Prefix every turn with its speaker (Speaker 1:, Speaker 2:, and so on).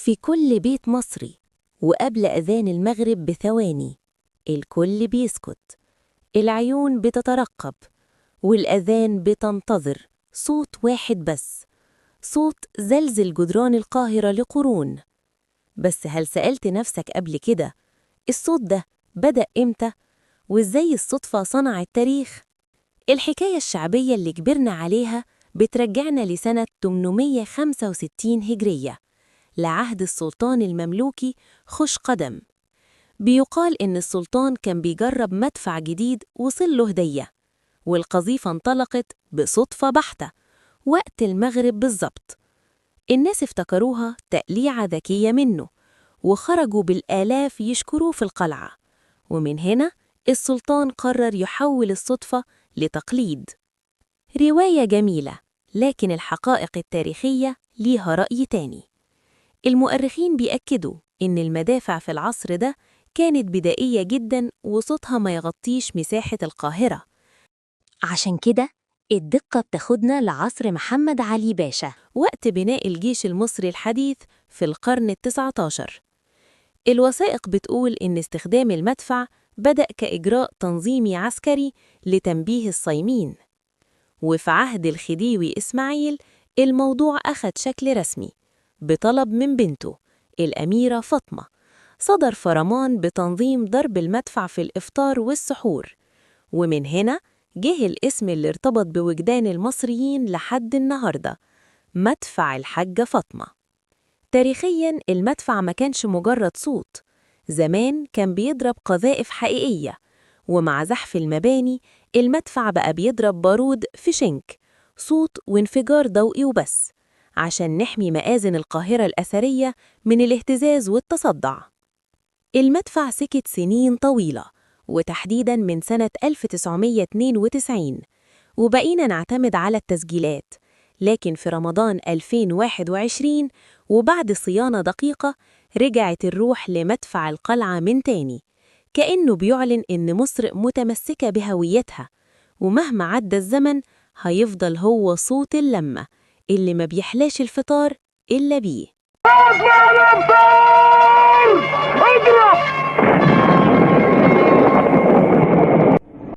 Speaker 1: في كل بيت مصري وقبل أذان المغرب بثواني الكل بيسكت، العيون بتترقب والأذان بتنتظر صوت واحد بس، صوت زلزل جدران القاهرة لقرون. بس هل سألت نفسك قبل كده الصوت ده بدأ إمتى؟ وإزاي الصدفة صنعت تاريخ؟ الحكاية الشعبية اللي كبرنا عليها بترجعنا لسنة 865 هجرية، لعهد السلطان المملوكي خش قدم. بيقال إن السلطان كان بيجرب مدفع جديد وصل له هدية، والقذيفة انطلقت بصدفة بحتة وقت المغرب بالظبط. الناس افتكروها تقليعة ذكية منه وخرجوا بالآلاف يشكروه في القلعة، ومن هنا السلطان قرر يحول الصدفة لتقليد. رواية جميلة، لكن الحقائق التاريخية ليها رأي تاني. المؤرخين بيأكدوا إن المدافع في العصر ده كانت بدائية جداً وصوتها ما يغطيش مساحة القاهرة. عشان كده الدقة بتاخدنا لعصر محمد علي باشا وقت بناء الجيش المصري الحديث في القرن ال19. الوثائق بتقول إن استخدام المدفع بدأ كإجراء تنظيمي عسكري لتنبيه الصايمين، وفي عهد الخديوي إسماعيل الموضوع أخد شكل رسمي بطلب من بنته الأميرة فاطمة. صدر فرمان بتنظيم ضرب المدفع في الإفطار والسحور، ومن هنا جه الاسم اللي ارتبط بوجدان المصريين لحد النهاردة، مدفع الحاجة فاطمة. تاريخياً المدفع ما كانش مجرد صوت، زمان كان بيضرب قذائف حقيقية، ومع زحف المباني المدفع بقى بيضرب بارود في شنك، صوت وانفجار ضوئي وبس، عشان نحمي مآذن القاهرة الأثرية من الاهتزاز والتصدع. المدفع سكت سنين طويلة، وتحديداً من سنة 1992، وبقينا نعتمد على التسجيلات. لكن في رمضان 2021 وبعد صيانة دقيقة رجعت الروح لمدفع القلعة من تاني، كأنه بيعلن إن مصر متمسكة بهويتها، ومهما عدى الزمن هيفضل هو صوت اللمة اللي ما بيحلاش الفطار إلا بيه.